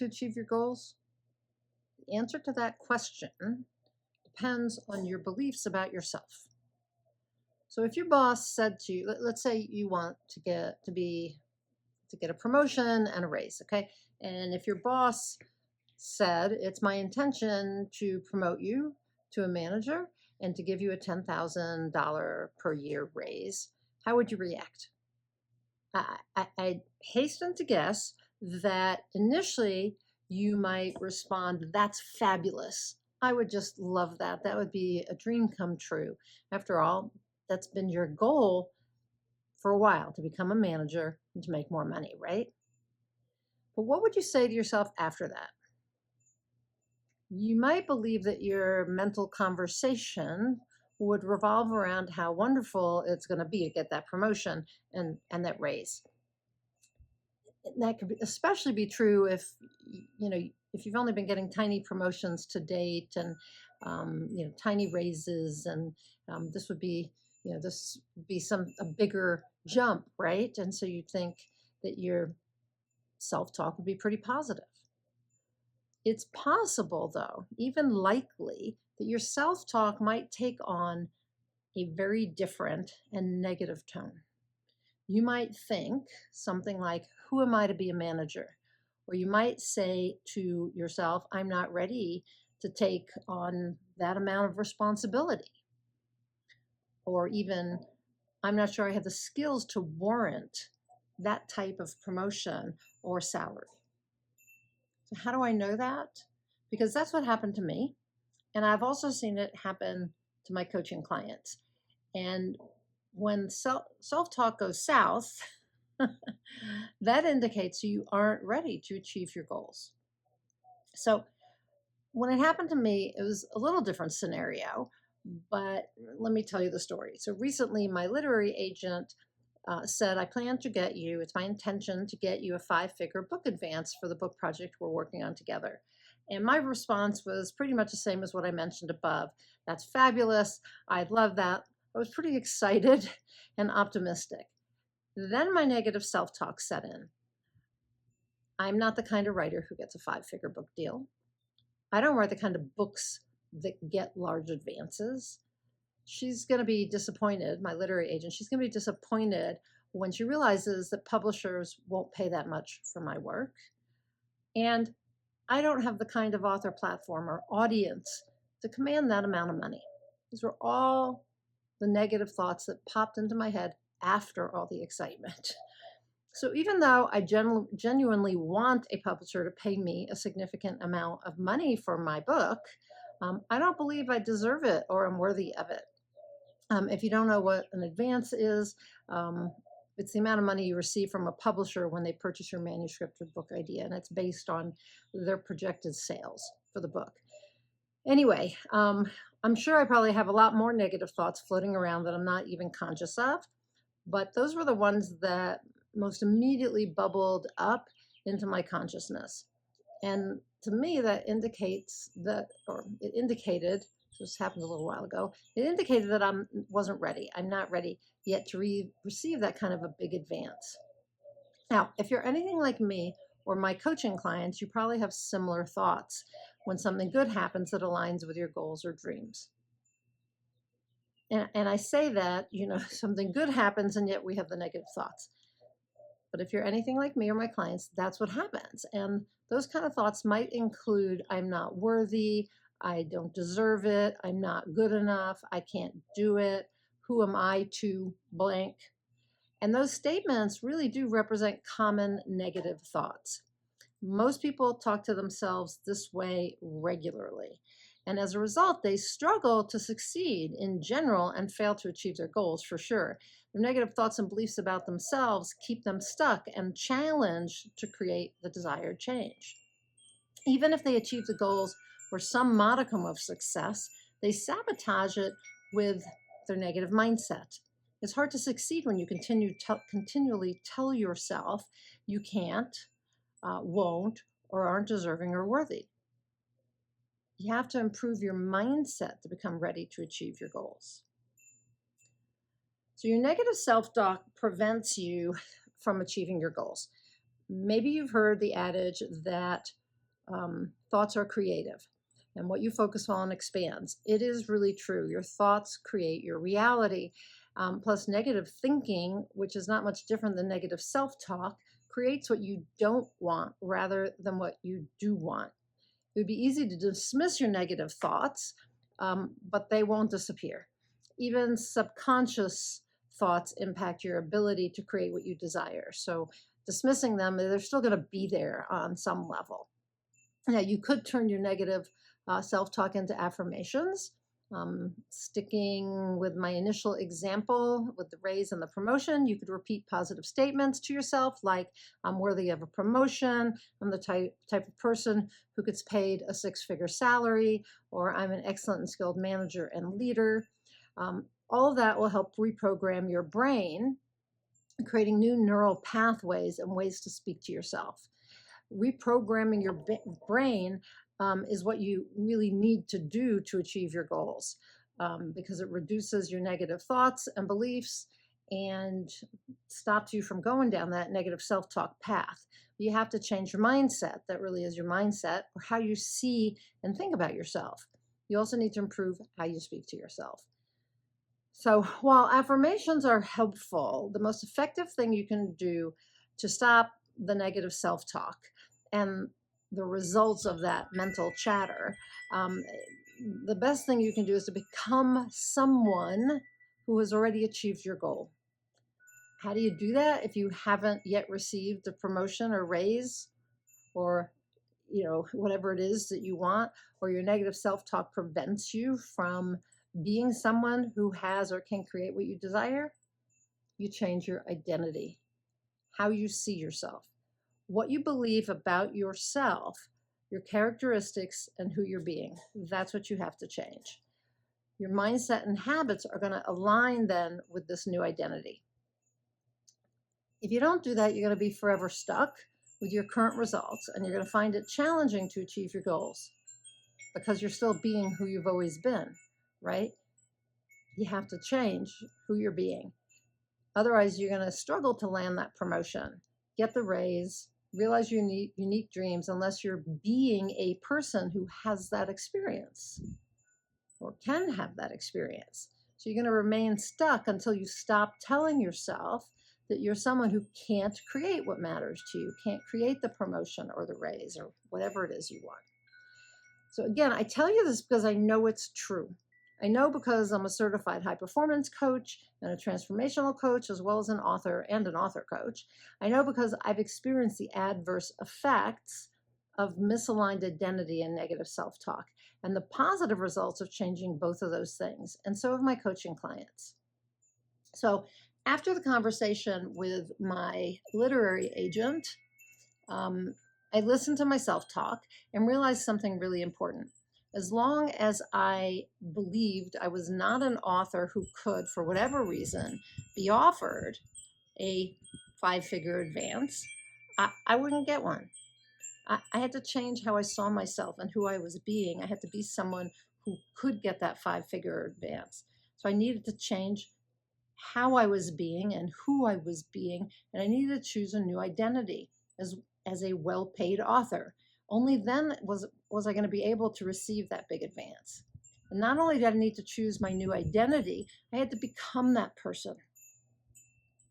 achieve your goals? The answer to that question depends on your beliefs about yourself. So if your boss said to you, let's say you want to get a promotion and a raise, okay? And if your boss said, it's my intention to promote you to a manager and to give you a $10,000 per year raise, how would you react? I hasten to guess that initially you might respond, that's fabulous. I would just love that. That would be a dream come true. After all, that's been your goal for a while, to become a manager and to make more money, right? But what would you say to yourself after that? You might believe that your mental conversation would revolve around how wonderful it's going to be to get that promotion and that raise. That could especially be true if if you've only been getting tiny promotions to date and tiny raises, and this would be a bigger jump, right? And so you think that your self-talk would be pretty positive. It's possible, though, even likely, that your self-talk might take on a very different and negative tone. You might think something like, who am I to be a manager? Or you might say to yourself, I'm not ready to take on that amount of responsibility. Or even, I'm not sure I have the skills to warrant that type of promotion or salary. So how do I know that? Because that's what happened to me. And I've also seen it happen to my coaching clients. And when self-talk goes south, that indicates you aren't ready to achieve your goals. So when it happened to me, it was a little different scenario, but let me tell you the story. So recently, my literary agent said, I plan to get you, it's my intention to get you a 5-figure book advance for the book project we're working on together. And my response was pretty much the same as what I mentioned above. That's fabulous. I'd love that. I was pretty excited and optimistic. Then my negative self-talk set in. I'm not the kind of writer who gets a 5-figure book deal. I don't write the kind of books that get large advances. She's going to be disappointed, my literary agent, she's going to be disappointed when she realizes that publishers won't pay that much for my work. And I don't have the kind of author platform or audience to command that amount of money. These were all the negative thoughts that popped into my head after all the excitement. So even though I genuinely want a publisher to pay me a significant amount of money for my book, I don't believe I deserve it or am worthy of it. If you don't know what an advance is, it's the amount of money you receive from a publisher when they purchase your manuscript or book idea, and it's based on their projected sales for the book. Anyway, I'm sure I probably have a lot more negative thoughts floating around that I'm not even conscious of, but those were the ones that most immediately bubbled up into my consciousness. And to me, that indicates that, or it indicated, this happened a little while ago, it indicated that I wasn't ready. I'm not ready yet to receive that kind of a big advance. Now, if you're anything like me or my coaching clients, you probably have similar thoughts when something good happens that aligns with your goals or dreams. And I say that, something good happens and yet we have the negative thoughts. But if you're anything like me or my clients, that's what happens. And those kind of thoughts might include, I'm not worthy, I don't deserve it, I'm not good enough, I can't do it, who am I to blank? And those statements really do represent common negative thoughts. Most people talk to themselves this way regularly. And as a result, they struggle to succeed in general and fail to achieve their goals for sure. Their negative thoughts and beliefs about themselves keep them stuck and challenge to create the desired change. Even if they achieve the goals or some modicum of success, they sabotage it with their negative mindset. It's hard to succeed when you continually tell yourself you can't, won't, or aren't deserving or worthy. You have to improve your mindset to become ready to achieve your goals. So your negative self-talk prevents you from achieving your goals. Maybe you've heard the adage that Thoughts are creative, and what you focus on expands. It is really true. Your thoughts create your reality. Plus, negative thinking, which is not much different than negative self-talk, creates what you don't want rather than what you do want. It would be easy to dismiss your negative thoughts, but they won't disappear. Even subconscious thoughts impact your ability to create what you desire. So dismissing them, they're still going to be there on some level. Now, you could turn your negative self-talk into affirmations. Sticking with my initial example with the raise and the promotion, you could repeat positive statements to yourself like, I'm worthy of a promotion, I'm the type of person who gets paid a six-figure salary, or I'm an excellent and skilled manager and leader. All of that will help reprogram your brain, creating new neural pathways and ways to speak to yourself. Reprogramming your brain is what you really need to do to achieve your goals, because it reduces your negative thoughts and beliefs and stops you from going down that negative self-talk path. You have to change your mindset. That really is your mindset, or how you see and think about yourself. You also need to improve how you speak to yourself. So while affirmations are helpful, the most effective thing you can do to stop the negative self-talk and the results of that mental chatter, the best thing you can do is to become someone who has already achieved your goal. How do you do that if you haven't yet received a promotion or raise, or whatever it is that you want, or your negative self-talk prevents you from being someone who has or can create what you desire? You change your identity, how you see yourself, what you believe about yourself, your characteristics, and who you're being. That's what you have to change. Your mindset and habits are going to align then with this new identity. If you don't do that, you're going to be forever stuck with your current results, and you're going to find it challenging to achieve your goals because you're still being who you've always been, right? You have to change who you're being. Otherwise, you're going to struggle to land that promotion, get the raise, realize your unique dreams, unless you're being a person who has that experience or can have that experience. So you're going to remain stuck until you stop telling yourself that you're someone who can't create what matters to you, can't create the promotion or the raise or whatever it is you want. So again, I tell you this because I know it's true. I know because I'm a certified high performance coach and a transformational coach, as well as an author and an author coach. I know because I've experienced the adverse effects of misaligned identity and negative self-talk, and the positive results of changing both of those things. And so have my coaching clients. So after the conversation with my literary agent, I listened to my self-talk and realized something really important. As long as I believed I was not an author who could, for whatever reason, be offered a 5-figure advance, I wouldn't get one. I had to change how I saw myself and who I was being. I had to be someone who could get that 5-figure advance. So I needed to change how I was being and who I was being, and I needed to choose a new identity as a well-paid author. Only then was I going to be able to receive that big advance. And not only did I need to choose my new identity, I had to become that person.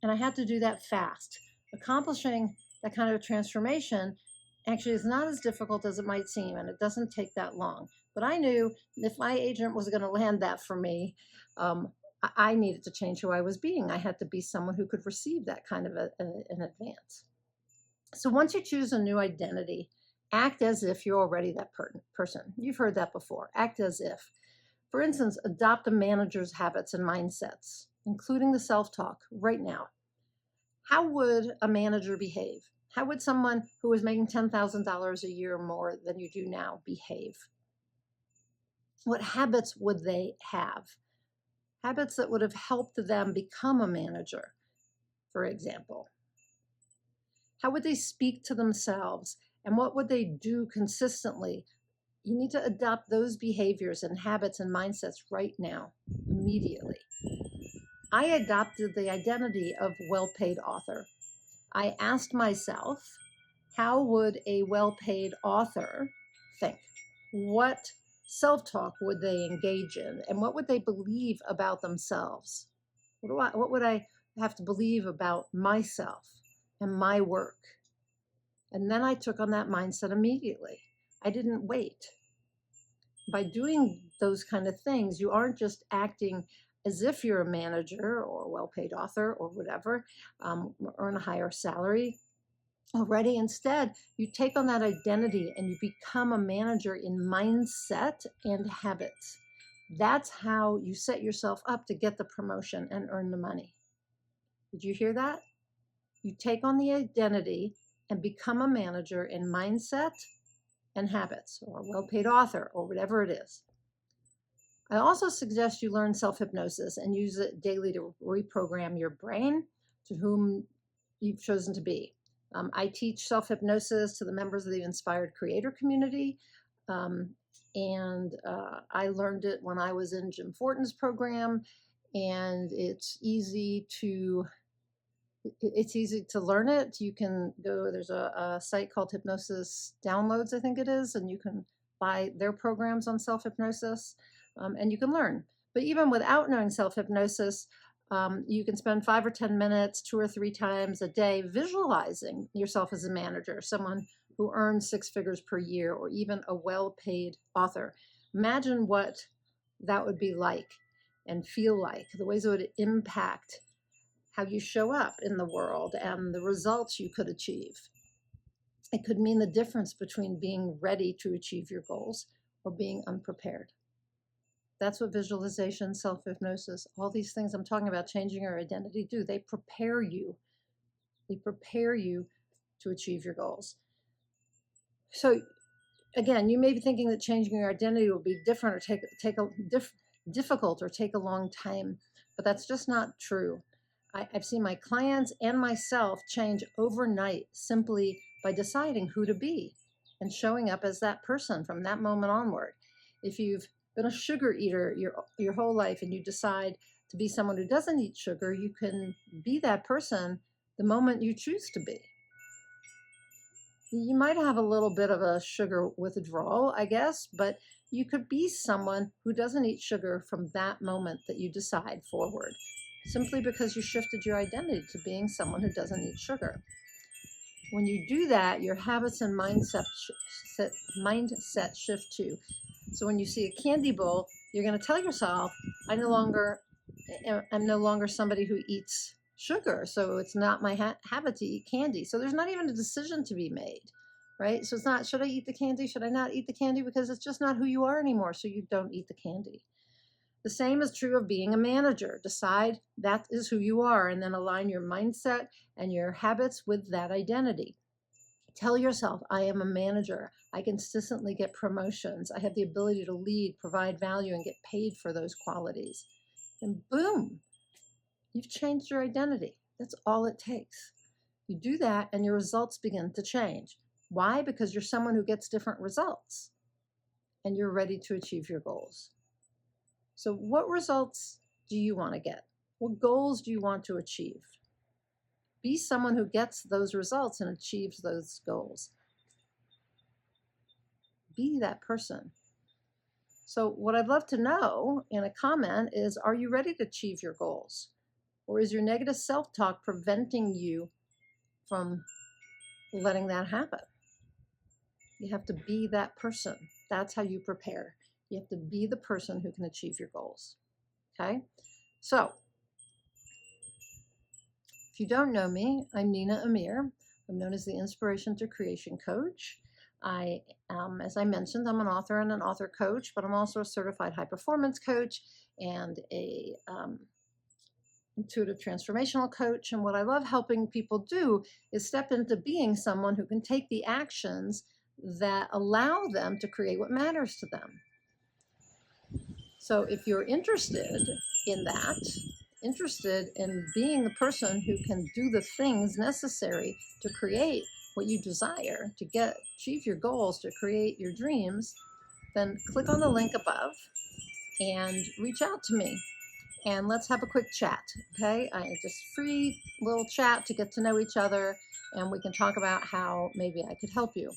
And I had to do that fast. Accomplishing that kind of transformation actually is not as difficult as it might seem, and it doesn't take that long. But I knew if my agent was going to land that for me, I needed to change who I was being. I had to be someone who could receive that kind of an advance. So once you choose a new identity, act as if you're already that person. You've heard that before. Act as if. For instance, adopt a manager's habits and mindsets, including the self-talk right now. How would a manager behave? How would someone who is making $10,000 a year more than you do now behave? What habits would they have? Habits that would have helped them become a manager, for example. How would they speak to themselves? And what would they do consistently? You need to adopt those behaviors and habits and mindsets right now, immediately. I adopted the identity of well-paid author. I asked myself, How would a well-paid author think? What self-talk would they engage in? And what would they believe about themselves? What would I have to believe about myself and my work? And then I took on that mindset immediately. I didn't wait. By doing those kind of things, you aren't just acting as if you're a manager or a well-paid author or whatever, earn a higher salary already. Instead, you take on that identity and you become a manager in mindset and habits. That's how you set yourself up to get the promotion and earn the money. Did you hear that? You take on the identity and become a manager in mindset and habits, or a well-paid author, or whatever it is. I also suggest you learn self-hypnosis and use it daily to reprogram your brain to whom you've chosen to be. I teach self-hypnosis to the members of the Inspired Creator community, and I learned it when I was in Jim Fortin's program, and it's easy to learn it. You can go, there's a site called Hypnosis Downloads, I think it is, and you can buy their programs on self-hypnosis, and you can learn. But even without knowing self-hypnosis, you can spend 5 or 10 minutes, 2 or 3 times a day, visualizing yourself as a manager, someone who earns 6 figures per year, or even a well-paid author. Imagine what that would be like and feel like, the ways it would impact how you show up in the world and the results you could achieve. It could mean the difference between being ready to achieve your goals or being unprepared. That's what visualization, self-hypnosis, all these things I'm talking about, changing your identity, do. They prepare you. They prepare you to achieve your goals. So again, you may be thinking that changing your identity will be different or difficult or take a long time, but that's just not true. I've seen my clients and myself change overnight simply by deciding who to be and showing up as that person from that moment onward. If you've been a sugar eater your whole life and you decide to be someone who doesn't eat sugar, you can be that person the moment you choose to be. You might have a little bit of a sugar withdrawal, I guess, but you could be someone who doesn't eat sugar from that moment that you decide forward, simply because you shifted your identity to being someone who doesn't eat sugar. When you do that, your habits and mindset shift too. So when you see a candy bowl, you're going to tell yourself, I'm no longer somebody who eats sugar, so it's not my habit to eat candy. So there's not even a decision to be made, right? So it's not, should I eat the candy? Should I not eat the candy? Because it's just not who you are anymore, so you don't eat the candy. The same is true of being a manager. Decide that is who you are, and then align your mindset and your habits with that identity. Tell yourself, I am a manager. I consistently get promotions. I have the ability to lead, provide value, and get paid for those qualities. And boom, you've changed your identity. That's all it takes. You do that and your results begin to change. Why? Because you're someone who gets different results and you're ready to achieve your goals. So what results do you want to get? What goals do you want to achieve? Be someone who gets those results and achieves those goals. Be that person. So what I'd love to know in a comment is, are you ready to achieve your goals? Or is your negative self-talk preventing you from letting that happen? You have to be that person. That's how you prepare. You have to be the person who can achieve your goals. Okay? So, if you don't know me, I'm Nina Amir. I'm known as the Inspiration to Creation Coach. As I mentioned, I'm an author and an author coach, but I'm also a certified high performance coach and a intuitive transformational coach. And what I love helping people do is step into being someone who can take the actions that allow them to create what matters to them. So if you're interested in that, interested in being the person who can do the things necessary to create what you desire, to achieve your goals, to create your dreams, then click on the link above and reach out to me. and let's have a quick chat, okay? Just free little chat to get to know each other, and we can talk about how maybe I could help you.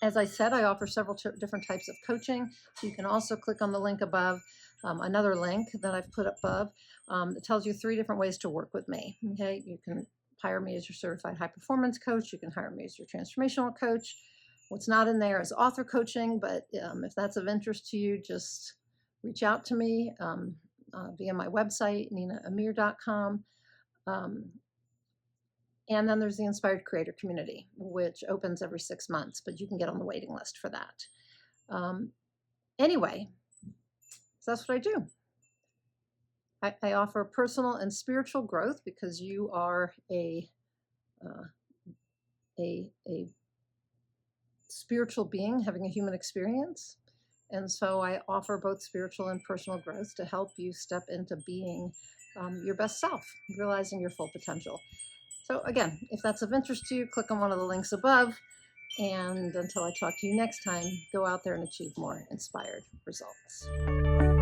As I said, I offer several different types of coaching. You can also click on the link above, another link that I've put above that tells you 3 different ways to work with me. Okay, you can hire me as your certified high performance coach. You can hire me as your transformational coach. What's not in there is author coaching, but if that's of interest to you, just reach out to me via my website, ninaamir.com. And then there's the Inspired Creator Community, which opens every 6 months, but you can get on the waiting list for that. Anyway, so that's what I do. I offer personal and spiritual growth because you are a spiritual being having a human experience. And so I offer both spiritual and personal growth to help you step into being your best self, realizing your full potential. So again, if that's of interest to you, click on one of the links above. And until I talk to you next time, go out there and achieve more inspired results.